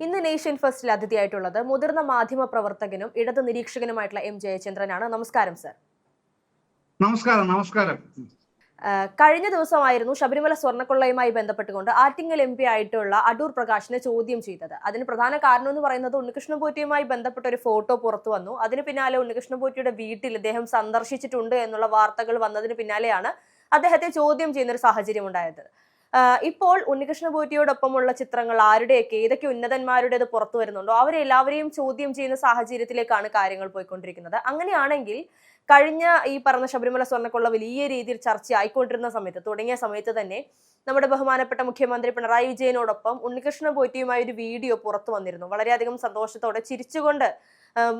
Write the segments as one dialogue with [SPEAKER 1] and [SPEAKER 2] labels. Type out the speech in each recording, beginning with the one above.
[SPEAKER 1] ഇന്ന് നേഷൻ ഫസ്റ്റിൽ അതിഥിയായിട്ടുള്ളത് മുതിർന്ന മാധ്യമ പ്രവർത്തകനും ഇടത് നിരീക്ഷകനുമായിട്ടുള്ള എം ജയചന്ദ്രനാണ്. നമസ്കാരം സർ.
[SPEAKER 2] നമസ്കാരം.
[SPEAKER 1] കഴിഞ്ഞ ദിവസമായിരുന്നു ശബരിമല സ്വർണ്ണക്കൊള്ളയുമായി ബന്ധപ്പെട്ടുകൊണ്ട് ആറ്റിങ്ങൽ MP ആയിട്ടുള്ള അടൂർ പ്രകാശിനെ ചോദ്യം ചെയ്തത്. അതിന് പ്രധാന കാരണം എന്ന് പറയുന്നത് ഉണ്ണികൃഷ്ണൻ പോറ്റിയുമായി ബന്ധപ്പെട്ട ഒരു ഫോട്ടോ പുറത്തു വന്നു. അതിന് പിന്നാലെ ഉണ്ണികൃഷ്ണൻ പോറ്റിയുടെ വീട്ടിൽ ഇദ്ദേഹം സന്ദർശിച്ചിട്ടുണ്ട് എന്നുള്ള വാർത്തകൾ വന്നതിന് പിന്നാലെയാണ് അദ്ദേഹത്തെ ചോദ്യം ചെയ്യുന്ന ഒരു സാഹചര്യം ഉണ്ടായത്. ഇപ്പോൾ ഉണ്ണികൃഷ്ണൻ പോറ്റിയോടൊപ്പമുള്ള ചിത്രങ്ങൾ ആരുടെയൊക്കെ ഏതൊക്കെ ഉന്നതന്മാരുടേത് പുറത്തു വരുന്നുണ്ടോ അവരെല്ലാവരെയും ചോദ്യം ചെയ്യുന്ന സാഹചര്യത്തിലേക്കാണ് കാര്യങ്ങൾ പോയിക്കൊണ്ടിരിക്കുന്നത്. അങ്ങനെയാണെങ്കിൽ കഴിഞ്ഞ ഈ പറഞ്ഞ ശബരിമല സ്വർണ്ണക്കൊള്ള വലിയ രീതിയിൽ ചർച്ചയായിക്കൊണ്ടിരുന്ന തുടങ്ങിയ സമയത്ത് തന്നെ നമ്മുടെ ബഹുമാനപ്പെട്ട മുഖ്യമന്ത്രി പിണറായി വിജയനോടൊപ്പം ഉണ്ണികൃഷ്ണൻ പോറ്റിയുമായി ഒരു വീഡിയോ പുറത്തു വന്നിരുന്നു. വളരെയധികം സന്തോഷത്തോടെ ചിരിച്ചുകൊണ്ട്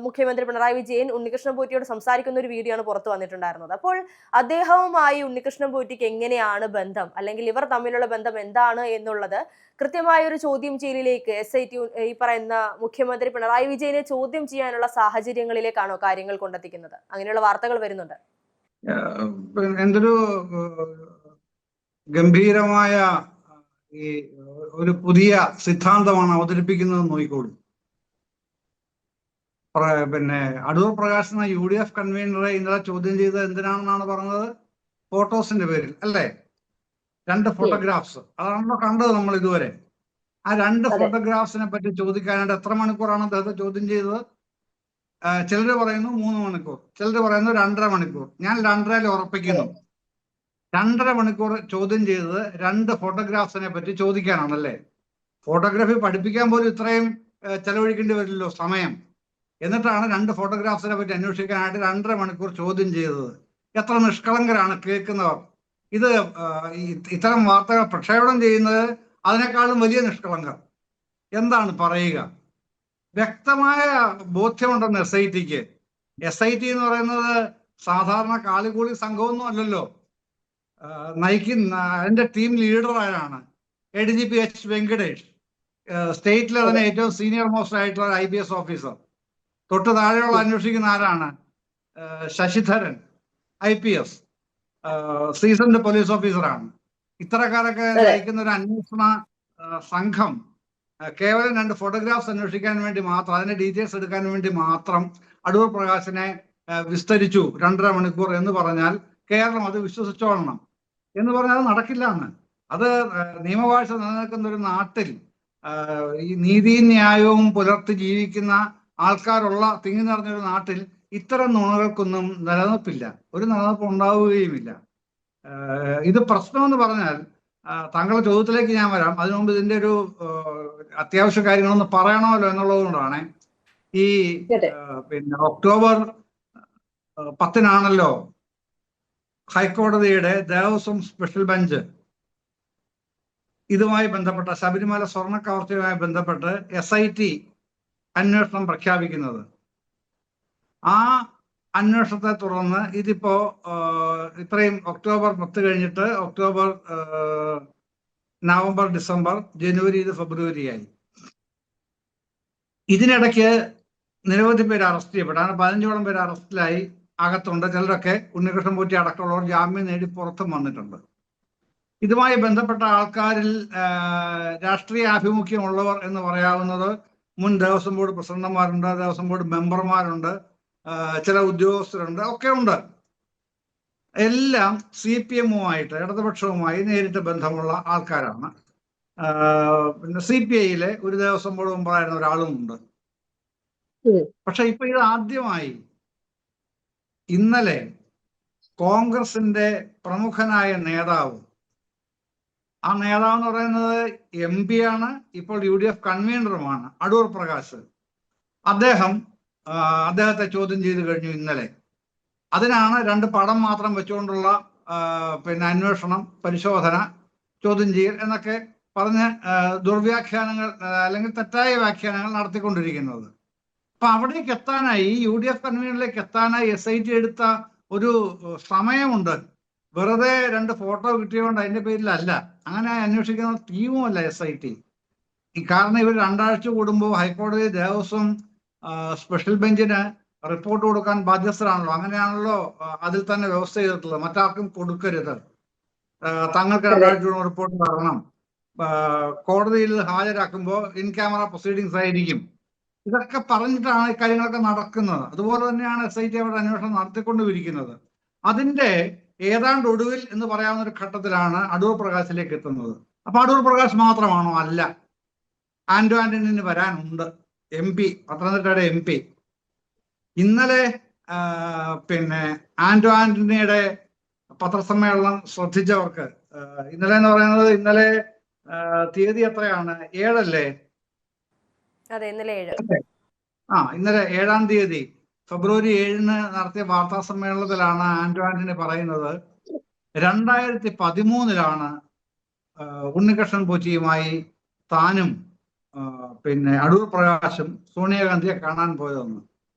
[SPEAKER 1] മുഖ്യമന്ത്രി പിണറായി വിജയൻ ഉണ്ണികൃഷ്ണൻ പോറ്റിയോട് സംസാരിക്കുന്ന ഒരു വീഡിയോ ആണ് പുറത്തു വന്നിട്ടുണ്ടായിരുന്നത്. അപ്പോൾ അദ്ദേഹവുമായി ഉണ്ണികൃഷ്ണൻ പോറ്റിക്ക് എങ്ങനെയാണ് ബന്ധം, അല്ലെങ്കിൽ ഇവർ തമ്മിലുള്ള ബന്ധം എന്താണ് എന്നുള്ളത് കൃത്യമായ ഒരു ചോദ്യം ചെയ്യലിലേക്ക് SIT ഈ പറയുന്ന മുഖ്യമന്ത്രി പിണറായി വിജയനെ ചോദ്യം ചെയ്യാനുള്ള സാഹചര്യങ്ങളിലേക്കാണോ കാര്യങ്ങൾ കൊണ്ടെത്തിക്കുന്നത്? അങ്ങനെയുള്ള വാർത്തകൾ വരുന്നുണ്ട്.
[SPEAKER 2] എന്തൊരു ഗംഭീരമായ ഈ ഒരു പുതിയ സിദ്ധാന്തമാണ് അവതരിപ്പിക്കുന്നത് നോക്കിക്കോളൂ. പിന്നെ അടൂർ പ്രകാശ് UDF കൺവീനറെ ഇന്നലെ ചോദ്യം ചെയ്തത് എന്തിനാണെന്നാണ് പറഞ്ഞത്? ഫോട്ടോസിന്റെ പേരിൽ അല്ലേ? 2 ഫോട്ടോഗ്രാഫ്സ് അതാണല്ലോ കണ്ടത് നമ്മൾ ഇതുവരെ. ആ 2 ഫോട്ടോഗ്രാഫ്സിനെ പറ്റി ചോദിക്കാനായിട്ട് എത്ര മണിക്കൂറാണ് അദ്ദേഹത്തെ ചോദ്യം ചെയ്തത്? ചിലര് പറയുന്നു 3 മണിക്കൂർ, ചിലര് പറയുന്നു 2.5 മണിക്കൂർ. ഞാൻ 2.5 ഉറപ്പിക്കുന്നു. 2.5 മണിക്കൂർ ചോദ്യം ചെയ്തത് 2 ഫോട്ടോഗ്രാഫ്സിനെ പറ്റി ചോദിക്കാനാണല്ലേ? ഫോട്ടോഗ്രാഫി പഠിപ്പിക്കാൻ പോലും ഇത്രയും ചെലവഴിക്കേണ്ടി വരില്ലല്ലോ സമയം. എന്നിട്ടാണ് 2 ഫോട്ടോഗ്രാഫ്സിനെ പറ്റി അന്വേഷിക്കാനായിട്ട് 2.5 മണിക്കൂർ ചോദ്യം ചെയ്തത്. എത്ര നിഷ്കളങ്കരാണ് കേൾക്കുന്നവർ. ഇത് ഇത്തരം വാർത്തകൾ പ്രക്ഷേപണം ചെയ്യുന്നത് അതിനേക്കാളും വലിയ നിഷ്കളങ്കർ. എന്താണ് പറയുക? വ്യക്തമായ ബോധ്യമുണ്ടെന്ന് SITക്ക്. SIT എന്ന് പറയുന്നത് സാധാരണ കാളികൂളി സംഘമൊന്നും അല്ലല്ലോ. നയിക്കുന്ന അതിന്റെ ടീം ലീഡർ ആരാണ്? ADGP H വെങ്കടേഷ്, സ്റ്റേറ്റിലെ തന്നെ ഏറ്റവും സീനിയർ മോസ്റ്റ് ആയിട്ടുള്ള IPS ഓഫീസർ. തൊട്ട് താഴെയുള്ള അന്വേഷിക്കുന്ന ആരാണ്? ശശിധരൻ IPS, സീസൺഡ് പോലീസ് ഓഫീസറാണ്. ഇത്തരക്കാരൊക്കെ നയിക്കുന്ന ഒരു അന്വേഷണ സംഘം കേവലം 2 ഫോട്ടോഗ്രാഫ്സ് അന്വേഷിക്കാൻ വേണ്ടി മാത്രം, അതിന്റെ ഡീറ്റെയിൽസ് എടുക്കാൻ വേണ്ടി മാത്രം അടൂർ പ്രകാശിനെ വിസ്തരിച്ചു 2.5 മണിക്കൂർ എന്ന് പറഞ്ഞാൽ കേരളം അത് വിശ്വസിച്ചോളണം. എന്ന് പറഞ്ഞാൽ നടക്കില്ല എന്ന്. അത് നിയമവാഴ്ച നിലനിൽക്കുന്ന ഒരു നാട്ടിൽ ഈ നീതിയും ന്യായവും പുലർത്തി ജീവിക്കുന്ന ആൾക്കാരുള്ള തിങ്ങി നിറഞ്ഞൊരു നാട്ടിൽ ഇത്തരം നുണകൾക്കൊന്നും നിലനിൽപ്പില്ല, ഒരു നിലനിൽപ്പ് ഉണ്ടാവുകയുമില്ല. ഇത് പ്രശ്നമെന്ന് പറഞ്ഞാൽ താങ്കളുടെ ചോദ്യത്തിലേക്ക് ഞാൻ വരാം. അതിനു മുമ്പ് ഇതിന്റെ ഒരു അത്യാവശ്യ കാര്യങ്ങളൊന്ന് പറയണമല്ലോ എന്നുള്ളത് കൊണ്ടാണ്. ഈ പിന്നെ ഒക്ടോബർ 10-നാണല്ലോ ഹൈക്കോടതിയുടെ ദേവസ്വം സ്പെഷ്യൽ ബെഞ്ച് ഇതുമായി ബന്ധപ്പെട്ട ശബരിമല സ്വർണ്ണ കവർച്ചയുമായി ബന്ധപ്പെട്ട് SIT അന്വേഷണം പ്രഖ്യാപിക്കുന്നത്. ആ അന്വേഷണത്തെ തുടർന്ന് ഇതിപ്പോ ഇത്രയും ഒക്ടോബർ 10 കഴിഞ്ഞിട്ട് ഒക്ടോബർ, നവംബർ, ഡിസംബർ, ജനുവരി, ഇത് ഫെബ്രുവരിയായി. ഇതിനിടയ്ക്ക് നിരവധി പേര് അറസ്റ്റ് ചെയ്യപ്പെട്ടാണ്. 15ഓളം പേര് അറസ്റ്റിലായി, അകത്തുണ്ട്. ചിലരൊക്കെ ഉണ്ണികൃഷ്ണൻ പോറ്റി അടക്കമുള്ളവർ ജാമ്യം നേടി പുറത്തും വന്നിട്ടുണ്ട്. ഇതുമായി ബന്ധപ്പെട്ട ആൾക്കാരിൽ രാഷ്ട്രീയ ആഭിമുഖ്യമുള്ളവർ എന്ന് പറയാവുന്നത് മുൻ ദേവസ്വം ബോർഡ് പ്രസിഡന്റുമാരുണ്ട്, ദേവസ്വം ബോർഡ് മെമ്പർമാരുണ്ട്, ചില ഉദ്യോഗസ്ഥരുണ്ട്, ഒക്കെ ഉണ്ട്. എല്ലാം CPM-ഉമായിട്ട്, ഇടതുപക്ഷവുമായി നേരിട്ട് ബന്ധമുള്ള ആൾക്കാരാണ്. പിന്നെ CPI-യിലെ ഒരു ദേവസ്വം ബോർഡ് മെമ്പറായിരുന്ന ഒരാളും ഉണ്ട്. പക്ഷെ ഇപ്പൊ ഇത് ആദ്യമായി ഇന്നലെ കോൺഗ്രസിന്റെ പ്രമുഖനായ നേതാവ്, ആ നേതാവ് എന്ന് പറയുന്നത് MP ആണ്, ഇപ്പോൾ UDF കൺവീനറുമാണ്, അടൂർ പ്രകാശ്. അദ്ദേഹത്തെ ചോദ്യം ചെയ്ത് കഴിഞ്ഞു ഇന്നലെ. അതിനാണ് 2 പടം മാത്രം വെച്ചുകൊണ്ടുള്ള പിന്നെ അന്വേഷണം, പരിശോധന, ചോദ്യം ചെയ്യൽ എന്നൊക്കെ പറഞ്ഞ് ദുർവ്യാഖ്യാനങ്ങൾ അല്ലെങ്കിൽ തെറ്റായ വ്യാഖ്യാനങ്ങൾ നടത്തിക്കൊണ്ടിരിക്കുന്നത്. അപ്പൊ അവിടേക്ക് എത്താനായി, UDF കൺവീനറിലേക്ക് എത്താനായി SIT എടുത്ത ഒരു സമയമുണ്ട്. വെറുതെ 2 ഫോട്ടോ കിട്ടിയതുകൊണ്ട് അതിന്റെ പേരിലല്ല. അങ്ങനെ അന്വേഷിക്കുന്ന ടീമുമല്ല SIT. കാരണം ഇവർ 2 ആഴ്ച കൂടുമ്പോൾ ഹൈക്കോടതി ദേവസ്വം സ്പെഷ്യൽ ബെഞ്ചിന് റിപ്പോർട്ട് കൊടുക്കാൻ ബാധ്യസ്ഥരാണല്ലോ. അങ്ങനെയാണല്ലോ അതിൽ തന്നെ വ്യവസ്ഥ ചെയ്തിട്ടുള്ളത്. മറ്റാർക്കും കൊടുക്കരുത്, തങ്ങൾക്ക് 2 ആഴ്ച റിപ്പോർട്ട് തരണം, കോടതിയിൽ ഹാജരാക്കുമ്പോൾ ഇൻ ക്യാമറ പ്രൊസീഡിങ്സ് ആയിരിക്കും. ഇതൊക്കെ പറഞ്ഞിട്ടാണ് ഈ കാര്യങ്ങളൊക്കെ നടക്കുന്നത്. അതുപോലെ തന്നെയാണ് SIT അവരുടെ അന്വേഷണം നടത്തിക്കൊണ്ടുമിരിക്കുന്നത്. അതിന്റെ ഏതാണ്ട് ഒടുവിൽ എന്ന് പറയാവുന്ന ഒരു ഘട്ടത്തിലാണ് അടൂർ പ്രകാശിലേക്ക് എത്തുന്നത്. അപ്പൊ അടൂർ പ്രകാശ് മാത്രമാണോ? അല്ല, ആന്റോ ആന്റണിന് വരാനുണ്ട്. MP, പത്തനംതിട്ടയുടെ MP. ഇന്നലെ പിന്നെ ആന്റോ ആന്റണിയുടെ പത്രസമ്മേളനം ശ്രദ്ധിച്ചവർക്ക്, ഇന്നലെ എന്ന് പറയുന്നത് ഇന്നലെ തീയതി എത്രയാണ്? 7 അല്ലേ?
[SPEAKER 1] അതെ, ഇന്നലെ 7.
[SPEAKER 2] ഇന്നലെ 7-ാം തീയതി ഫെബ്രുവരി 7-ന് നടത്തിയ വാർത്താ സമ്മേളനത്തിലാണ് ആന്റോ ആന്റണി പറയുന്നത് 2013-ലാണ് ഉണ്ണികൃഷ്ണൻ പോറ്റിയുമായി താനും പിന്നെ അടൂർ പ്രകാശും സോണിയാഗാന്ധിയെ കാണാൻ പോയതെന്ന്.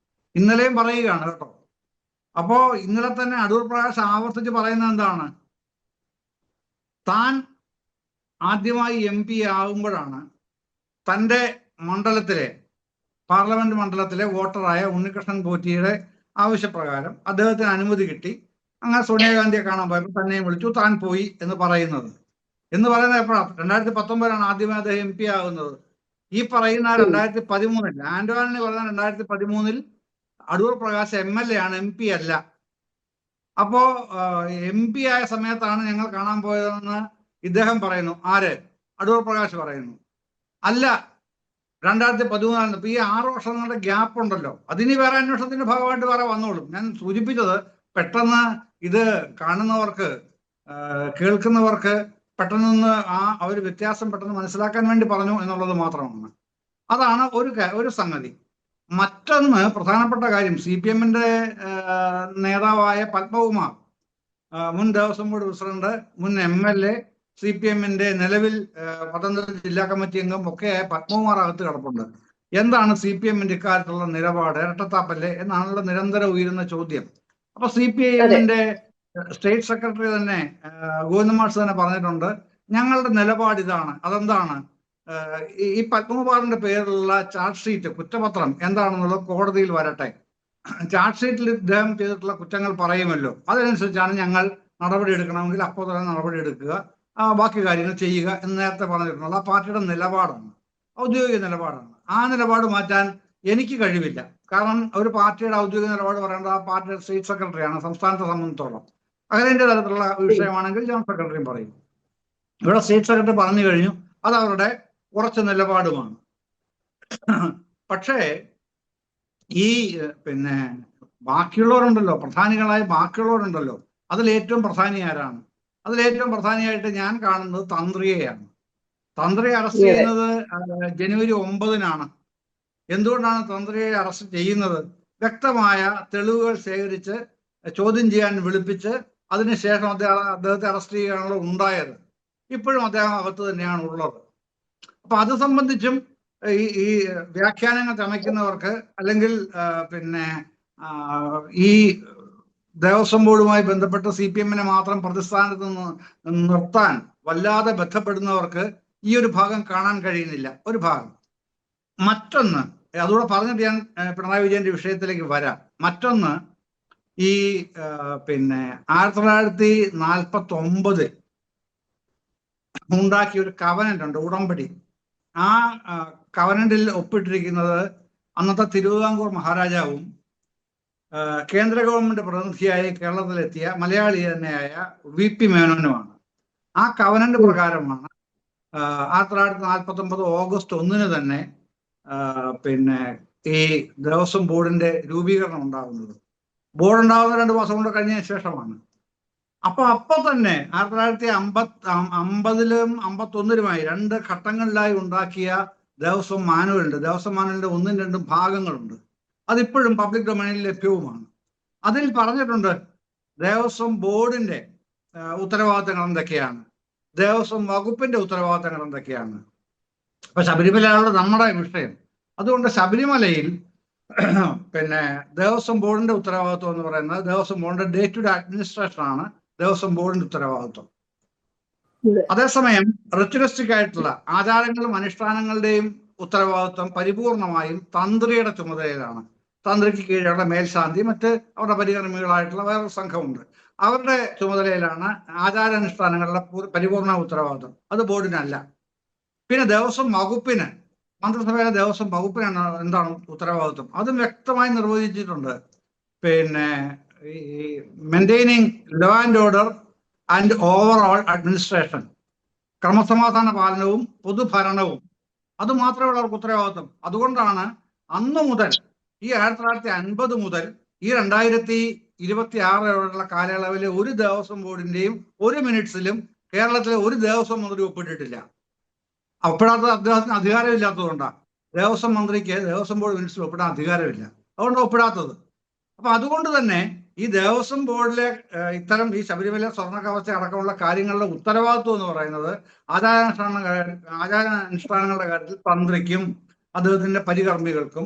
[SPEAKER 2] ഇന്നലെയും പറയുകയാണ് കേട്ടോ. അപ്പോ ഇന്നലെ തന്നെ അടൂർ പ്രകാശ് ആവർത്തിച്ച് പറയുന്നത് എന്താണ്? താൻ ആദ്യമായി MP ആകുമ്പോഴാണ് തൻ്റെ മണ്ഡലത്തിലെ പാർലമെന്റ് മണ്ഡലത്തിലെ വോട്ടറായ ഉണ്ണികൃഷ്ണൻ പോറ്റിയുടെ ആവശ്യപ്രകാരം അദ്ദേഹത്തിന് അനുമതി കിട്ടി. അങ്ങനെ സോണിയാഗാന്ധിയെ കാണാൻ പോയപ്പോൾ തന്നെയും വിളിച്ചു, താൻ പോയി എന്ന് പറയുന്നത് എപ്പോഴാണ്? 2019-ലാണ് ആദ്യമായി അദ്ദേഹം MP ആകുന്നത്. ഈ പറയുന്ന 2013-ൽ ആന്റോ ആന്റണി പറഞ്ഞ 2013-ൽ അടൂർ പ്രകാശ് MLA ആണ്, MP അല്ല. അപ്പോ MP ആയ സമയത്താണ് ഞങ്ങൾ കാണാൻ പോയതെന്ന് ഇദ്ദേഹം പറയുന്നു. ആര്? അടൂർ പ്രകാശ് പറയുന്നു. അല്ല, 2013-ലാണ്. ഇപ്പൊ ഈ 6 വർഷങ്ങളുടെ ഗ്യാപ്പ് ഉണ്ടല്ലോ, അതിന് വേറെ അന്വേഷണത്തിന്റെ ഭാഗമായിട്ട് വേറെ വന്നോളും. ഞാൻ സൂചിപ്പിച്ചത് പെട്ടെന്ന് ഇത് കാണുന്നവർക്ക്, കേൾക്കുന്നവർക്ക് പെട്ടെന്ന് ആ ഒരു വ്യത്യാസം പെട്ടെന്ന് മനസ്സിലാക്കാൻ വേണ്ടി പറഞ്ഞു എന്നുള്ളത് മാത്രമാണ്. അതാണ് ഒരു സംഗതി. മറ്റൊന്ന് പ്രധാനപ്പെട്ട കാര്യം, CPM-ന്റെ നേതാവായ പത്മകുമാർ, മുൻ ദേവസ്വം ബോർഡ് പ്രസിഡന്റ്, മുൻ MLA, CPM-ന്റെ നിലവിൽ പത്തനംതിട്ട ജില്ലാ കമ്മിറ്റി അംഗം ഒക്കെ പത്മകുമാർ അകത്ത് കിടപ്പുണ്ട്. എന്താണ് CPM-ന്റെ ഇക്കാര്യത്തിലുള്ള നിലപാട്? ഇരട്ടത്താപ്പല്ലേ എന്നാണല്ലോ നിരന്തരം ഉയരുന്ന ചോദ്യം. അപ്പൊ CPM-ന്റെ സ്റ്റേറ്റ് സെക്രട്ടറി തന്നെ ഗോവിന്ദമാഷ് തന്നെ പറഞ്ഞിട്ടുണ്ട്, ഞങ്ങളുടെ നിലപാട് ഇതാണ്. അതെന്താണ്? ഈ പത്മകുമാറിന്റെ പേരിലുള്ള ചാർജ് ഷീറ്റ്, കുറ്റപത്രം എന്താണെന്നുള്ളത് കോടതിയിൽ വരട്ടെ. ചാർജ് ഷീറ്റിൽ ഇദ്ദേഹം ചെയ്തിട്ടുള്ള കുറ്റങ്ങൾ പറയുമല്ലോ, അതിനനുസരിച്ചാണ് ഞങ്ങൾ നടപടി എടുക്കണമെങ്കിൽ അപ്പോൾ തന്നെ നടപടി എടുക്കുക, ബാക്കി കാര്യങ്ങൾ ചെയ്യുക എന്ന് നേരത്തെ പറഞ്ഞിട്ടുള്ളത് ആ പാർട്ടിയുടെ നിലപാടാണ്, ഔദ്യോഗിക നിലപാടാണ്. ആ നിലപാട് മാറ്റാൻ എനിക്ക് കഴിവില്ല. കാരണം ഒരു പാർട്ടിയുടെ ഔദ്യോഗിക നിലപാട് പറയേണ്ടത് ആ പാർട്ടിയുടെ സ്റ്റേറ്റ് സെക്രട്ടറിയാണ്, സംസ്ഥാനത്തെ സംബന്ധിച്ചോളം. അഖിലേന്ത്യാ തലത്തിലുള്ള വിഷയമാണെങ്കിൽ ജനറൽ സെക്രട്ടറിയും പറയും. ഇവിടെ സ്റ്റേറ്റ് സെക്രട്ടറി പറഞ്ഞു കഴിഞ്ഞു, അത് അവരുടെ ഉറച്ച നിലപാടുമാണ്. പക്ഷേ ഈ പിന്നെ ബാക്കിയുള്ളവരുണ്ടല്ലോ, പ്രധാനികളായ ബാക്കിയുള്ളവരുണ്ടല്ലോ, അതിലേറ്റവും പ്രധാനി ആരാണ്? അതിലേറ്റവും പ്രധാനിയായിട്ട് ഞാൻ കാണുന്നത് തന്ത്രിയെയാണ്. തന്ത്രിയെ അറസ്റ്റ് ചെയ്യുന്നത് ജനുവരി 9-നാണ്. എന്തുകൊണ്ടാണ് തന്ത്രിയെ അറസ്റ്റ് ചെയ്യുന്നത്? വ്യക്തമായ തെളിവുകൾ ശേഖരിച്ച് ചോദ്യം ചെയ്യാൻ വിളിപ്പിച്ച് അതിനുശേഷം അദ്ദേഹത്തെ അറസ്റ്റ് ചെയ്യാനുള്ള ഉണ്ടായത്. ഇപ്പോഴും അദ്ദേഹം അകത്ത് തന്നെയാണ് ഉള്ളത്. അപ്പൊ അത് സംബന്ധിച്ചും ഈ വ്യാഖ്യാനങ്ങൾ ചമയ്ക്കുന്നവർക്ക്, അല്ലെങ്കിൽ പിന്നെ ഈ ദേവസ്വം ബോർഡുമായി ബന്ധപ്പെട്ട് CPM-നെ മാത്രം പ്രതിസ്ഥാനത്ത് നിർത്താൻ വല്ലാതെ ബന്ധപ്പെടുന്നവർക്ക് ഈ ഒരു ഭാഗം കാണാൻ കഴിയുന്നില്ല, ഒരു ഭാഗം. മറ്റൊന്ന്, അതുകൂടെ പറഞ്ഞിട്ട് ഞാൻ പിണറായി വിജയന്റെ വിഷയത്തിലേക്ക് വരാം. മറ്റൊന്ന്, ഈ പിന്നെ 1949 ഉണ്ടാക്കിയ ഒരു കവനന്റ് ഉണ്ട്, ഉടമ്പടി. ആ കവനന്റിൽ ഒപ്പിട്ടിരിക്കുന്നത് അന്നത്തെ തിരുവിതാംകൂർ മഹാരാജാവും കേന്ദ്ര ഗവൺമെന്റ് പ്രതിനിധിയായി കേരളത്തിലെത്തിയ മലയാളി തന്നെയായ VP മേനോനുമാണ്. ആ കവനന്റ് പ്രകാരമാണ് 1949 ഓഗസ്റ്റ് 1-ന് തന്നെ പിന്നെ ഈ ദേവസ്വം ബോർഡിന്റെ രൂപീകരണം ഉണ്ടാകുന്നത്. ബോർഡ് ഉണ്ടാകുന്ന 2 മാസം കൊണ്ട് കഴിഞ്ഞതിന് ശേഷമാണ്. അപ്പൊ തന്നെ 1950-ലും 51-ലുമായി 2 ഘട്ടങ്ങളിലായി ഉണ്ടാക്കിയ ദേവസ്വം മാനുവലുണ്ട്. ദേവസ്വം മാനുവലിന്റെ 1ഉം 2ഉം ഭാഗങ്ങളുണ്ട്. അതിപ്പോഴും പബ്ലിക് ഡൊമൈനിൽ ലഭ്യവുമാണ്. അതിൽ പറഞ്ഞിട്ടുണ്ട് ദേവസ്വം ബോർഡിന്റെ ഉത്തരവാദിത്തങ്ങൾ എന്തൊക്കെയാണ്, ദേവസ്വം വകുപ്പിന്റെ ഉത്തരവാദിത്തങ്ങൾ എന്തൊക്കെയാണ്. അപ്പൊ ശബരിമലയാണ് നമ്മുടെ വിഷയം. അതുകൊണ്ട് ശബരിമലയിൽ പിന്നെ ദേവസ്വം ബോർഡിന്റെ ഉത്തരവാദിത്വം എന്ന് പറയുന്നത് ദേവസ്വം ബോർഡിന്റെ ഡേ ടു ഡേ അഡ്മിനിസ്ട്രേഷൻ ആണ് ദേവസ്വം ബോർഡിന്റെ ഉത്തരവാദിത്വം. അതേസമയം റിച്വലിസ്റ്റിക് ആയിട്ടുള്ള ആചാരങ്ങളും അനുഷ്ഠാനങ്ങളുടെയും ഉത്തരവാദിത്വം പരിപൂർണമായും തന്ത്രിയുടെ ചുമതലയിലാണ്. തന്ത്രിക്ക് കീഴിലുള്ള മേൽശാന്തി, മറ്റ് അവരുടെ പരികർമ്മികളായിട്ടുള്ള വേറൊരു സംഘമുണ്ട്, അവരുടെ ചുമതലയിലാണ് ആചാരാനുഷ്ഠാനങ്ങളുടെ പരിപൂർണ ഉത്തരവാദിത്വം. അത് ബോർഡിനല്ല. പിന്നെ ദേവസ്വം വകുപ്പിന്, മന്ത്രിസഭയിലെ ദേവസ്വം വകുപ്പിനാണ് എന്താണ് ഉത്തരവാദിത്വം, അതും വ്യക്തമായി നിർവചിച്ചിട്ടുണ്ട്. പിന്നെ ഈ maintaining law and order and overall administration, ക്രമസമാധാന പാലനവും പൊതുഭരണവും, അത് മാത്രമേ ഉള്ള അവർക്ക് ഉത്തരവാദിത്വം. അതുകൊണ്ടാണ് അന്ന് മുതൽ, ഈ 1950 മുതൽ ഈ 2026 വരെയുള്ള കാലയളവിലെ ഒരു ദേവസ്വം ബോർഡിന്റെയും ഒരു മിനിറ്റ്സിലും കേരളത്തിലെ ഒരു ദേവസ്വം മന്ത്രി ഒപ്പിട്ടിട്ടില്ല. ഒപ്പിടാത്തത് അദ്ദേഹത്തിന് അധികാരമില്ലാത്തതുകൊണ്ടാണ്. ദേവസ്വം മന്ത്രിക്ക് ദേവസ്വം ബോർഡ് മിനിറ്റ്സിൽ ഒപ്പിടാൻ അധികാരമില്ല, അതുകൊണ്ടാണ് ഒപ്പിടാത്തത്. അപ്പൊ അതുകൊണ്ട് തന്നെ ഈ ദേവസ്വം ബോർഡിലെ ഇത്തരം ഈ ശബരിമല സ്വർണ്ണ കവച അടക്കമുള്ള കാര്യങ്ങളുടെ ഉത്തരവാദിത്വം എന്ന് പറയുന്നത് ആചാരാനുഷ്ഠാനങ്ങളുടെ കാര്യത്തിൽ തന്ത്രിക്കും അദ്ദേഹത്തിന്റെ പരികർമ്മികൾക്കും,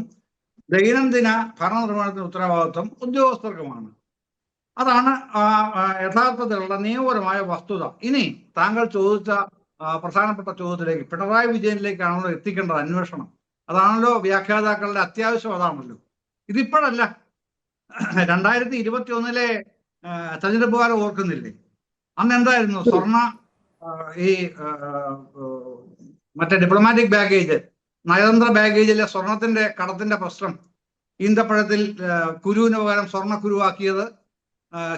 [SPEAKER 2] ദൈനംദിന ഭരണനിർവഹണത്തിന് ഉത്തരവാദിത്വം ഉദ്യോഗസ്ഥർക്കുമാണ്. അതാണ് യഥാർത്ഥത്തിലുള്ള നിയമപരമായ വസ്തുത. ഇനി താങ്കൾ ചോദിച്ച പ്രധാനപ്പെട്ട ചോദ്യത്തിലേക്ക്, പിണറായി വിജയനിലേക്കാണല്ലോ എത്തിക്കേണ്ടത് അന്വേഷണം. അതാണല്ലോ വ്യാഖ്യാതാക്കളുടെ അത്യാവശ്യം, അതാണല്ലോ. ഇതിപ്പോഴല്ല, 2021 തെരഞ്ഞെടുപ്പ് കാലം ഓർക്കുന്നില്ലേ? അന്ന് എന്തായിരുന്നു? സ്വർണ്ണ ഈ മറ്റേ ഡിപ്ലോമാറ്റിക് ബാഗേജ്, നയതന്ത്ര ബാഗേജിലെ സ്വർണത്തിന്റെ കടത്തിന്റെ പ്രശ്നം, ഈന്തപ്പഴത്തിൽ കുരുവിന് പകരം സ്വർണ്ണ കുരുവാക്കിയത്,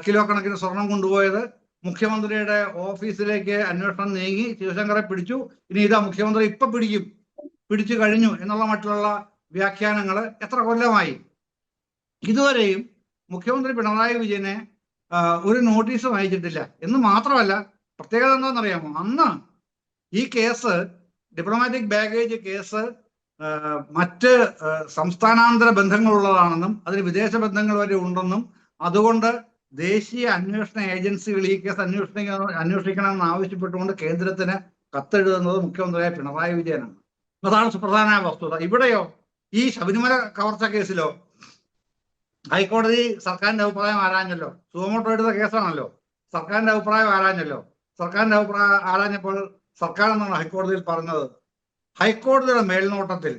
[SPEAKER 2] കിലോ കണക്കിന് സ്വർണം കൊണ്ടുപോയത്, മുഖ്യമന്ത്രിയുടെ ഓഫീസിലേക്ക് അന്വേഷണം നീങ്ങി ശിവശങ്കറെ പിടിച്ചു, ഇനി ഇതാ മുഖ്യമന്ത്രി ഇപ്പൊ പിടിച്ചു കഴിഞ്ഞു എന്നുള്ള മറ്റുള്ള വ്യാഖ്യാനങ്ങൾ എത്ര കൊല്ലമായി? ഇതുവരെയും മുഖ്യമന്ത്രി പിണറായി വിജയനെ ഒരു നോട്ടീസും അയച്ചിട്ടില്ല. എന്ന് മാത്രമല്ല, പ്രത്യേകത എന്താണെന്നറിയാമോ? അന്ന് ഈ കേസ്, ഡിപ്ലോമാറ്റിക് ബാഗേജ് കേസ്, മറ്റ് സംസ്ഥാനാന്തര ബന്ധങ്ങളുള്ളതാണെന്നും അതിന് വിദേശ ബന്ധങ്ങൾ വരെ ഉണ്ടെന്നും, അതുകൊണ്ട് ദേശീയ അന്വേഷണ ഏജൻസികൾ ഈ കേസ് അന്വേഷിക്കണമെന്ന് ആവശ്യപ്പെട്ടുകൊണ്ട് കേന്ദ്രത്തിന് കത്തെഴുതുന്നത് മുഖ്യമന്ത്രിയായ പിണറായി വിജയനാണ്. അതാണ് സുപ്രധാന വസ്തുത. ഇവിടെയോ, ഈ ശബരിമല കവർച്ച കേസിലോ ഹൈക്കോടതി സർക്കാരിന്റെ അഭിപ്രായം ആരാഞ്ഞല്ലോ. സുമോട്ടോ എടുത്ത കേസാണല്ലോ. സർക്കാരിന്റെ അഭിപ്രായം ആരാഞ്ഞല്ലോ. സർക്കാരിന്റെ അഭിപ്രായം ആരാഞ്ഞപ്പോൾ സർക്കാർ എന്നാണ് ഹൈക്കോടതിയിൽ പറഞ്ഞത്. ഹൈക്കോടതിയുടെ മേൽനോട്ടത്തിൽ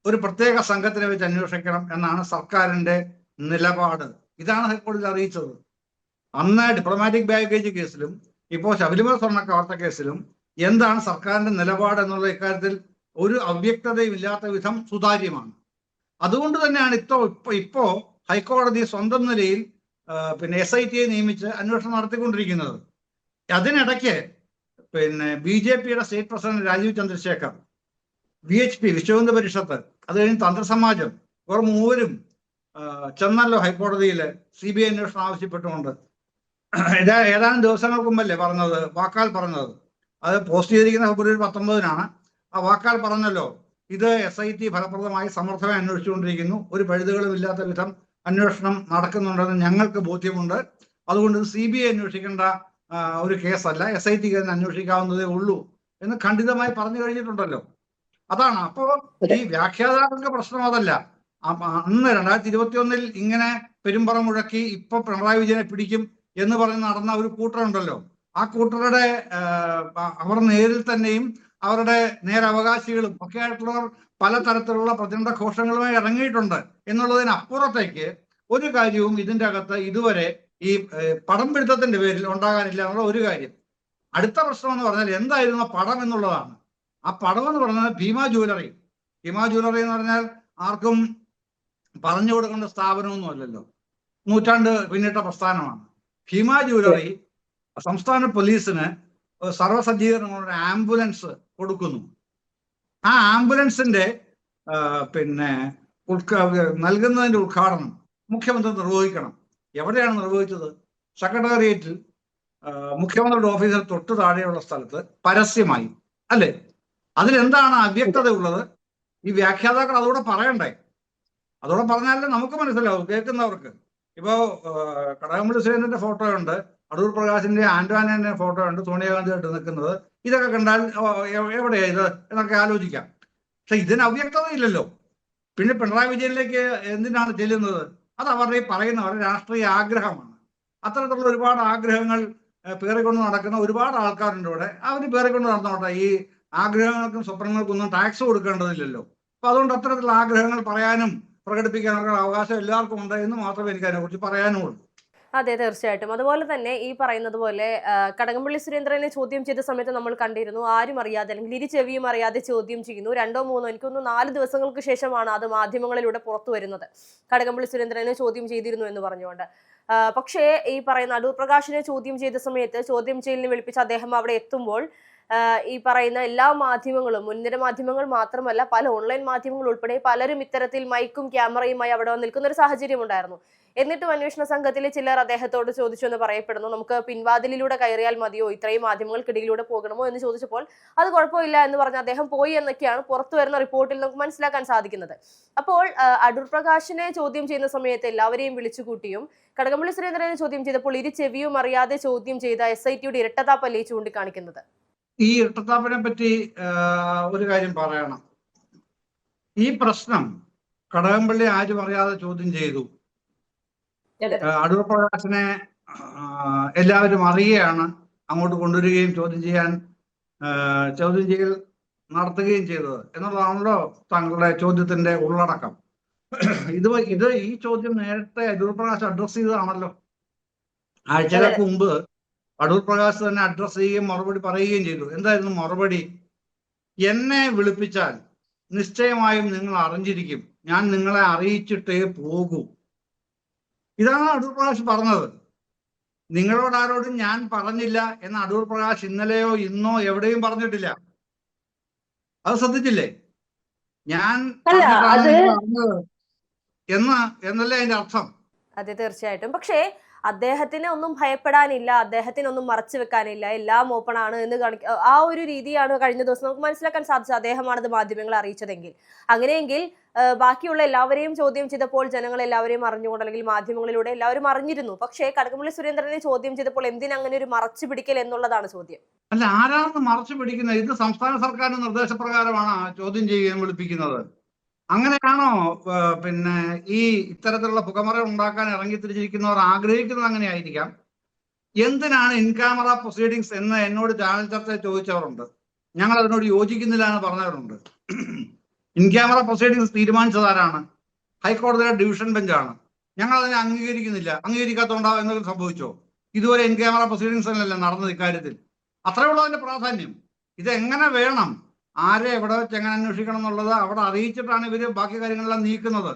[SPEAKER 2] ഒരു പ്രത്യേക സംഘത്തിനെ വെച്ച് അന്വേഷിക്കണം എന്നാണ് സർക്കാരിന്റെ നിലപാട്. ഇതാണ് ഹൈക്കോടതി അറിയിച്ചത്. അന്ന് ഡിപ്ലോമാറ്റിക് ബാഗേജ് കേസിലും ഇപ്പോൾ ശബരിമല സ്വർണ്ണ കവർച്ച കേസിലും എന്താണ് സർക്കാരിന്റെ നിലപാട് എന്നുള്ള ഇക്കാര്യത്തിൽ ഒരു അവ്യക്തതയും ഇല്ലാത്ത വിധം സുതാര്യമാണ്. അതുകൊണ്ട് തന്നെയാണ് ഇപ്പോ ഹൈക്കോടതി സ്വന്തം നിലയിൽ പിന്നെ SIT നിയമിച്ച് അന്വേഷണം നടത്തിക്കൊണ്ടിരിക്കുന്നത്. അതിനിടയ്ക്ക് പിന്നെ BJPയുടെ state president Rajeev Chandrasekhar, VHP Vishwa Hindu Parishad, അത് കഴിഞ്ഞ് തന്ത്രസമാജം, ഇവർ മൂവരും ചെന്നല്ലോ ഹൈക്കോടതിയിൽ CBI അന്വേഷണം ആവശ്യപ്പെട്ടുകൊണ്ട്. ഏതാനും ദിവസങ്ങൾക്ക് മുമ്പല്ലേ വാക്കാൽ പറഞ്ഞത്. അത് പോസ്റ്റ് ചെയ്തിരിക്കുന്ന ഫെബ്രുവരി 19-നാണ്. ആ വാക്കാൽ പറഞ്ഞല്ലോ, ഇത് SIT ഫലപ്രദമായി സമർത്ഥമായി അന്വേഷിച്ചുകൊണ്ടിരിക്കുന്നു, ഒരു പഴുതുകളും ഇല്ലാത്ത വിധം അന്വേഷണം നടക്കുന്നുണ്ടെന്ന് ഞങ്ങൾക്ക് ബോധ്യമുണ്ട്, അതുകൊണ്ട് ഇത് CBI അന്വേഷിക്കേണ്ട ഒരു കേസല്ല, SIT തന്നെ അന്വേഷിക്കാവുന്നതേ ഉള്ളൂ എന്ന് ഖണ്ഡിതമായി പറഞ്ഞു കഴിഞ്ഞിട്ടുണ്ടല്ലോ. അതാണ്. അപ്പോ ഈ വ്യാഖ്യാതാക്കളുടെ പ്രശ്നം അതല്ല. അന്ന് 2021 ഇങ്ങനെ പെരുമ്പറ മുഴക്കി ഇപ്പൊ പിണറായി വിജയനെ പിടിക്കും എന്ന് പറഞ്ഞ് നടന്ന ഒരു കൂട്ടരുണ്ടല്ലോ. ആ കൂട്ടരുടെ അവർ നേരിൽ തന്നെയും അവരുടെ നേരവകാശികളും ഒക്കെ ആയിട്ടുള്ളവർ പലതരത്തിലുള്ള പ്രചണ്ഡ ഘോഷങ്ങളുമായി ഇറങ്ങിയിട്ടുണ്ട് എന്നുള്ളതിനപ്പുറത്തേക്ക് ഒരു കാര്യവും ഇതിന്റെ അകത്ത് ഇതുവരെ ഈ പടം പിടുത്തത്തിന്റെ പേരിൽ ഉണ്ടാകാനില്ല എന്നുള്ള ഒരു കാര്യം. അടുത്ത പ്രശ്നം എന്ന് പറഞ്ഞാൽ എന്തായിരുന്നു ആ പടം എന്നുള്ളതാണ്. ആ പടം എന്ന് പറഞ്ഞാൽ ഭീമ ജ്വല്ലറി എന്ന് പറഞ്ഞാൽ ആർക്കും പറഞ്ഞു കൊടുക്കേണ്ട സ്ഥാപനമൊന്നും അല്ലല്ലോ, നൂറ്റാണ്ട് പിന്നിട്ട പ്രസ്ഥാനമാണ്. ഭീമ ജ്വല്ലറി സംസ്ഥാന പോലീസിന് സർവ്വസജ്ജീകരണങ്ങളുടെ ആംബുലൻസ് കൊടുക്കുന്നു. ആ ആംബുലൻസിന്റെ പിന്നെ നൽകുന്നതിന്റെ ഉദ്ഘാടനം മുഖ്യമന്ത്രി നിർവഹിക്കണം. എവിടെയാണ് നിർവഹിച്ചത്? സെക്രട്ടേറിയറ്റിൽ മുഖ്യമന്ത്രിയുടെ ഓഫീസിൽ തൊട്ട് താഴെയുള്ള സ്ഥലത്ത് പരസ്യമായി, അല്ലേ? അതിലെന്താണ് അവ്യക്തത ഉള്ളത്? ഈ വ്യാഖ്യാതാക്കൾ അതോടെ പറയണ്ടേ? അതോടെ പറഞ്ഞാലേ നമുക്ക് മനസ്സിലാവും, കേൾക്കുന്നവർക്ക്. ഇപ്പോ കടകംപള്ളി സുരേന്ദ്രന്റെ ഫോട്ടോ ഉണ്ട്, അടൂർ പ്രകാശിന്റെ ആന്റോണിയുടെ ഫോട്ടോ ഉണ്ട്, സോണിയാഗാന്ധിയായിട്ട് നിൽക്കുന്നത്. ഇതൊക്കെ കണ്ടാൽ എവിടെയാ ഇത് എന്നൊക്കെ ആലോചിക്കാം. പക്ഷെ ഇതിന് അവ്യക്തത ഇല്ലല്ലോ. പിന്നെ പിണറായി വിജയനിലേക്ക് എന്തിനാണ് ചെല്ലുന്നത്? അത് അവരുടെ പറയുന്നവരുടെ രാഷ്ട്രീയ ആഗ്രഹമാണ്. അത്തരത്തിലുള്ള ഒരുപാട് ആഗ്രഹങ്ങൾ പേറിക്കൊണ്ട് നടക്കുന്ന ഒരുപാട് ആൾക്കാരുണ്ട് ഇവിടെ. അവർ പേറിക്കൊണ്ട് നടന്നോട്ടെ. ഈ ആഗ്രഹങ്ങൾക്കും സ്വപ്നങ്ങൾക്കും ഒന്നും ടാക്സ് കൊടുക്കേണ്ടതില്ലല്ലോ. അപ്പൊ അതുകൊണ്ട് അത്തരത്തിലുള്ള ആഗ്രഹങ്ങൾ പറയാനും പ്രകടിപ്പിക്കാനുള്ള അവകാശം എല്ലാവർക്കും ഉണ്ട് എന്ന് മാത്രമേ എനിക്ക് അതിനെക്കുറിച്ച് പറയാനുള്ളൂ.
[SPEAKER 1] അതെ, തീർച്ചയായിട്ടും. അതുപോലെ തന്നെ ഈ പറയുന്നത് പോലെ കടകംപള്ളി സുരേന്ദ്രനെ ചോദ്യം ചെയ്ത സമയത്ത് നമ്മൾ കണ്ടിരുന്നു, ആരും അറിയാതെ അല്ലെങ്കിൽ ഇരു ചെവിയും അറിയാതെ ചോദ്യം ചെയ്യുന്നു. 2-3 എനിക്കൊന്ന് 4 ദിവസങ്ങൾക്ക് ശേഷമാണ് അത് മാധ്യമങ്ങളിലൂടെ പുറത്തു വരുന്നത്, കടകംപള്ളി സുരേന്ദ്രനെ ചോദ്യം ചെയ്തിരുന്നു എന്ന് പറഞ്ഞുകൊണ്ട്. പക്ഷേ ഈ പറയുന്ന അടൂർ പ്രകാശിനെ ചോദ്യം ചെയ്ത സമയത്ത് ചോദ്യം ചെയ്യലിന് വിളിപ്പിച്ച അദ്ദേഹം അവിടെ എത്തുമ്പോൾ ഈ പറയുന്ന എല്ലാ മാധ്യമങ്ങളും, മുൻനിര മാധ്യമങ്ങൾ മാത്രമല്ല പല ഓൺലൈൻ മാധ്യമങ്ങൾ ഉൾപ്പെടെ പലരും ഇത്തരത്തിൽ മൈക്കും ക്യാമറയുമായി അവിടെ വന്ന് നിൽക്കുന്ന ഒരു സാഹചര്യം ഉണ്ടായിരുന്നു. എന്നിട്ടും അന്വേഷണ സംഘത്തിലെ ചിലർ അദ്ദേഹത്തോട് ചോദിച്ചു എന്ന് പറയപ്പെടുന്നു, നമുക്ക് പിൻവാതിലിലൂടെ കയറിയാൽ മതിയോ, ഇത്രയും മാധ്യമങ്ങൾക്കിടയിലൂടെ പോകണമോ എന്ന് ചോദിച്ചപ്പോൾ അത് കുഴപ്പമില്ല എന്ന് പറഞ്ഞ് അദ്ദേഹം പോയി എന്നൊക്കെയാണ് പുറത്തു വരുന്ന റിപ്പോർട്ടിൽ നമുക്ക് മനസ്സിലാക്കാൻ സാധിക്കുന്നത്. അപ്പോൾ അടൂർ പ്രകാശിനെ ചോദ്യം ചെയ്യുന്ന സമയത്ത് എല്ലാവരെയും വിളിച്ചുകൂട്ടിയും കടകംപള്ളി സുരേന്ദ്രനെ ചോദ്യം ചെയ്തപ്പോൾ ഇരു ചെവിയും അറിയാതെ ചോദ്യം ചെയ്ത SITയുടെ ഇരട്ടത്താപ്പല്ലേ ചൂണ്ടിക്കാണിക്കുന്നത്?
[SPEAKER 2] ഈ ഇരട്ടത്താപ്പിനെ പറ്റി ഒരു കാര്യം പറയണം. ഈ പ്രശ്നം കടകംപള്ളി ആരും അറിയാതെ ചോദ്യം ചെയ്തു. അടൂർ പ്രകാശിനെ എല്ലാവരും അറിയുകയാണ് അങ്ങോട്ട് കൊണ്ടുവരികയും ചോദ്യം ചെയ്യൽ നടത്തുകയും ചെയ്തത് എന്നുള്ളതാണല്ലോ താങ്കളുടെ ചോദ്യത്തിന്റെ ഉള്ളടക്കം. ഈ ചോദ്യം നേരത്തെ അടൂർ പ്രകാശ് അഡ്രസ് ചെയ്തതാണല്ലോ. ആഴ്ചകൾക്ക് മുമ്പ് അടൂർ പ്രകാശ് തന്നെ അഡ്രസ് ചെയ്യുകയും മറുപടി പറയുകയും ചെയ്തു. എന്തായിരുന്നു മറുപടി? എന്നെ വിളിപ്പിച്ചാൽ നിശ്ചയമായും നിങ്ങൾ അറിഞ്ഞിരിക്കും, ഞാൻ നിങ്ങളെ അറിയിച്ചിട്ടേ പോകൂ. ഇതാണ് അടൂർ പ്രകാശ് പറഞ്ഞത്. നിങ്ങളോട് ആരോടും ഞാൻ പറഞ്ഞില്ല എന്ന് അടൂർ പ്രകാശ് ഇന്നലെയോ ഇന്നോ എവിടെയും പറഞ്ഞിട്ടില്ല. അത് ശ്രദ്ധിച്ചില്ലേ? ഞാൻ എന്നല്ലേ അതിന്റെ അർത്ഥം?
[SPEAKER 1] അതെ, തീർച്ചയായിട്ടും. പക്ഷേ അദ്ദേഹത്തിന് ഒന്നും ഭയപ്പെടാനില്ല, അദ്ദേഹത്തിനൊന്നും മറച്ചു വെക്കാനില്ല, എല്ലാം ഓപ്പൺ ആണ് എന്ന് ആ ഒരു രീതിയാണ് കഴിഞ്ഞ ദിവസം നമുക്ക് മനസ്സിലാക്കാൻ സാധിച്ചത്. അദ്ദേഹമാണത് മാധ്യമങ്ങളെ അറിയിച്ചതെങ്കിൽ, അങ്ങനെയെങ്കിൽ ബാക്കിയുള്ള എല്ലാവരെയും ചോദ്യം ചെയ്തപ്പോൾ ജനങ്ങൾ എല്ലാവരെയും അറിഞ്ഞുകൊണ്ട് അല്ലെങ്കിൽ മാധ്യമങ്ങളിലൂടെ എല്ലാവരും അറിഞ്ഞിരുന്നു. പക്ഷേ കടകംപള്ളി സുരേന്ദ്രനെ ചോദ്യം ചെയ്തപ്പോൾ എന്തിനങ്ങനെ ഒരു മറച്ചു പിടിക്കൽ എന്നുള്ളതാണ് ചോദ്യം.
[SPEAKER 2] അല്ല, ആരാണ് മറച്ചു പിടിക്കുന്നത്? ഇത് സംസ്ഥാന സർക്കാരിന്റെ നിർദ്ദേശപ്രകാരമാണ് ചോദ്യം ചെയ്യാൻ വിളിപ്പിക്കുന്നത്. അങ്ങനെയാണോ പിന്നെ ഈ ഇത്തരത്തിലുള്ള പുകമറ ഉണ്ടാക്കാൻ ഇറങ്ങിത്തിരിച്ചിരിക്കുന്നവർ ആഗ്രഹിക്കുന്നത്? അങ്ങനെ ആയിരിക്കാം. എന്തിനാണ് ഇൻ ക്യാമറ പ്രൊസീഡിങ്സ് എന്ന് എന്നോട് ചാനൽ ചർച്ച ചോദിച്ചവരുണ്ട്. ഞങ്ങൾ അതിനോട് യോജിക്കുന്നില്ല എന്ന് പറഞ്ഞവരുണ്ട്. ഇൻ ക്യാമറ പ്രൊസീഡിങ്സ് തീരുമാനിച്ചതാരാണ്? ഹൈക്കോടതിയുടെ ഡിവിഷൻ ബെഞ്ചാണ്. ഞങ്ങൾ അതിനെ അംഗീകരിക്കാത്തോണ്ടോ എന്തെങ്കിലും സംഭവിച്ചോ? ഇതുവരെ ഇൻ ക്യാമറ പ്രൊസീഡിങ്സ് അല്ലല്ലോ നടന്നത്. ഇക്കാര്യത്തിൽ അത്രയുള്ള അതിന്റെ പ്രാധാന്യം. ഇതെങ്ങനെ വേണം, ആരെ എവിടെ വെച്ച് എങ്ങനെ അന്വേഷിക്കണം എന്നുള്ളത് അവിടെ അറിയിച്ചിട്ടാണ് ഇവര് ബാക്കി കാര്യങ്ങളെല്ലാം നീക്കുന്നത്.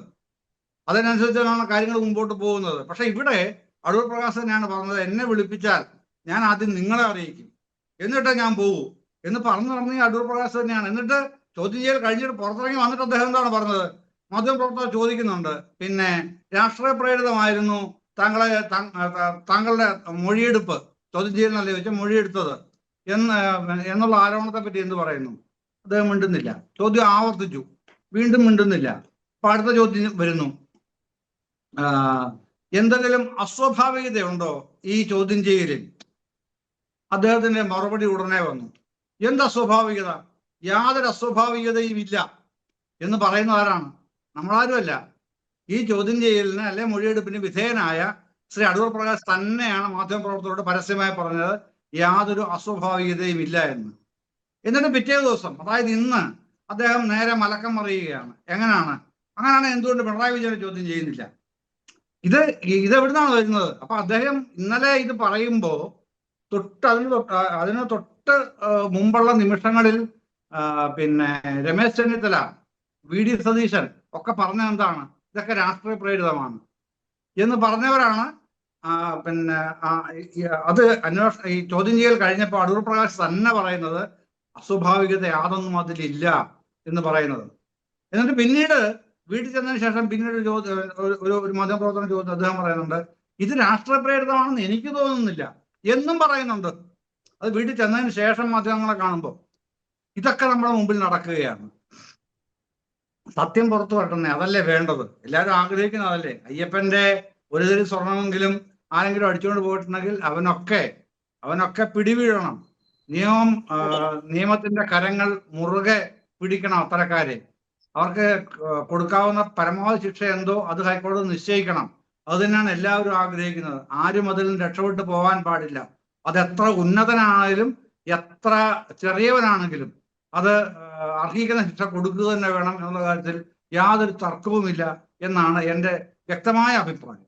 [SPEAKER 2] അതിനനുസരിച്ചാണ് കാര്യങ്ങൾ മുമ്പോട്ട് പോകുന്നത്. പക്ഷെ ഇവിടെ അടൂർ പ്രകാശ് തന്നെയാണ് പറഞ്ഞത്, എന്നെ വിളിപ്പിച്ചാൽ ഞാൻ ആദ്യം നിങ്ങളെ അറിയിക്കും, എന്നിട്ടേ ഞാൻ പോകൂ എന്ന് പറഞ്ഞു അടൂർ പ്രകാശ് തന്നെയാണ്. എന്നിട്ട് ചോദ്യം ചെയ്യൽ കഴിഞ്ഞിട്ട് പുറത്തിറങ്ങി വന്നിട്ട് അദ്ദേഹം എന്താണ് പറഞ്ഞത്? മാധ്യമപ്രവർത്തകർ ചോദിക്കുന്നുണ്ട്, പിന്നെ രാഷ്ട്രീയ പ്രേരിതമായിരുന്നു താങ്കളുടെ മൊഴിയെടുപ്പ്, ചോദ്യം ചെയ്യലിനല്ലേ ചോദിച്ചാൽ മൊഴിയെടുത്തത് എന്നുള്ള ആരോപണത്തെ പറ്റി എന്ത് പറയുന്നു? അദ്ദേഹം മിണ്ടുന്നില്ല. ചോദ്യം ആവർത്തിച്ചു, വീണ്ടും മിണ്ടുന്നില്ല. അപ്പൊ അടുത്ത ചോദ്യം വരുന്നു, എന്തെങ്കിലും അസ്വാഭാവികതയുണ്ടോ ഈ ചോദ്യം ചെയ്യലിൽ? അദ്ദേഹത്തിന്റെ മറുപടി ഉടനെ വന്നു, എന്ത് അസ്വാഭാവികത? യാതൊരു അസ്വാഭാവികതയും ഇല്ല എന്ന് പറയുന്ന ആരാണ്? നമ്മളാരുമല്ല. ഈ ചോദ്യം ചെയ്യലിന് അല്ലെ മൊഴിയെടുപ്പിന് വിധേയനായ ശ്രീ അടൂർ പ്രകാശ് തന്നെയാണ് മാധ്യമപ്രവർത്തകരോട് പരസ്യമായി പറഞ്ഞത് യാതൊരു അസ്വാഭാവികതയും ഇല്ല എന്ന്. എന്നിട്ട് പിറ്റേ ദിവസം, അതായത് ഇന്ന്, അദ്ദേഹം നേരെ മലക്കം മറിയുകയാണ്. അങ്ങനെയാണ് എന്തുകൊണ്ട് പിണറായി വിജയനെ ചോദ്യം ചെയ്യുന്നില്ല? ഇതെവിടുന്നാണ് വരുന്നത്? അപ്പൊ അദ്ദേഹം ഇന്നലെ ഇത് പറയുമ്പോ അതിന് തൊട്ട് മുമ്പുള്ള നിമിഷങ്ങളിൽ പിന്നെ രമേശ് ചെന്നിത്തല, VD സതീശൻ ഒക്കെ പറഞ്ഞ എന്താണ്? ഇതൊക്കെ രാഷ്ട്രീയ പ്രേരിതമാണ് എന്ന് പറഞ്ഞവരാണ്. പിന്നെ അത് ഈ ചോദ്യം ചെയ്യൽ കഴിഞ്ഞപ്പോൾ അടൂർ പ്രകാശ് തന്നെ പറയുന്നത് അസ്വാഭാവികത യാതൊന്നും അതിലില്ല എന്ന് പറയുന്നത്. എന്നിട്ട് പിന്നീട് വീട്ടിൽ ചെന്നതിന് ശേഷം പിന്നീട് ഒരു മാധ്യമപ്രവർത്തനം ചോദിച്ചു അദ്ദേഹം പറയുന്നുണ്ട്, ഇത് രാഷ്ട്രീയ പ്രേരിതമാണെന്ന് എനിക്ക് തോന്നുന്നില്ല എന്നും പറയുന്നുണ്ട്. അത് വീട്ടിൽ ചെന്നതിന് ശേഷം മാധ്യമങ്ങളെ കാണുമ്പോൾ. ഇതൊക്കെ നമ്മുടെ മുമ്പിൽ നടക്കുകയാണ്. സത്യം പുറത്തു വരട്ടെ, അതല്ലേ വേണ്ടത്? എല്ലാവരും ആഗ്രഹിക്കുന്നത് അതല്ലേ? അയ്യപ്പന്റെ ഒരു തരി സ്വർണമെങ്കിലും ആരെങ്കിലും അടിച്ചുകൊണ്ട് പോയിട്ടുണ്ടെങ്കിൽ അവനൊക്കെ പിടിവീഴണം. നിയമത്തിന്റെ കരങ്ങൾ മുറുകെ പിടിക്കണം അത്തരക്കാരെ. അവർക്ക് കൊടുക്കാവുന്ന പരമാവധി ശിക്ഷ എന്തോ അത് ഹൈക്കോടതി നിശ്ചയിക്കണം. അത് തന്നെയാണ് എല്ലാവരും ആഗ്രഹിക്കുന്നത്. ആരും അതിൽ നിന്ന് രക്ഷപ്പെട്ടു പോകാൻ പാടില്ല. അത് എത്ര ഉന്നതനാണെങ്കിലും എത്ര ചെറിയവനാണെങ്കിലും അത് അർഹിക്കുന്ന ശിക്ഷ കൊടുക്കുക തന്നെ വേണം എന്നുള്ള കാര്യത്തിൽ യാതൊരു തർക്കവുമില്ല എന്നാണ് എൻ്റെ വ്യക്തമായ അഭിപ്രായം.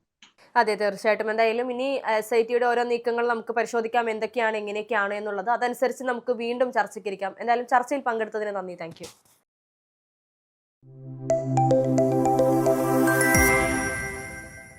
[SPEAKER 1] അതെ, തീർച്ചയായിട്ടും. എന്തായാലും ഇനി SITയുടെ ഓരോ നീക്കങ്ങൾ നമുക്ക് പരിശോധിക്കാം, എന്തൊക്കെയാണ് എങ്ങനെയൊക്കെയാണ് എന്നുള്ളത്. അതനുസരിച്ച് നമുക്ക് വീണ്ടും ചർച്ചയ്ക്കിരിക്കാം. എന്തായാലും ചർച്ചയിൽ പങ്കെടുത്തതിന് നന്ദി. Thank you.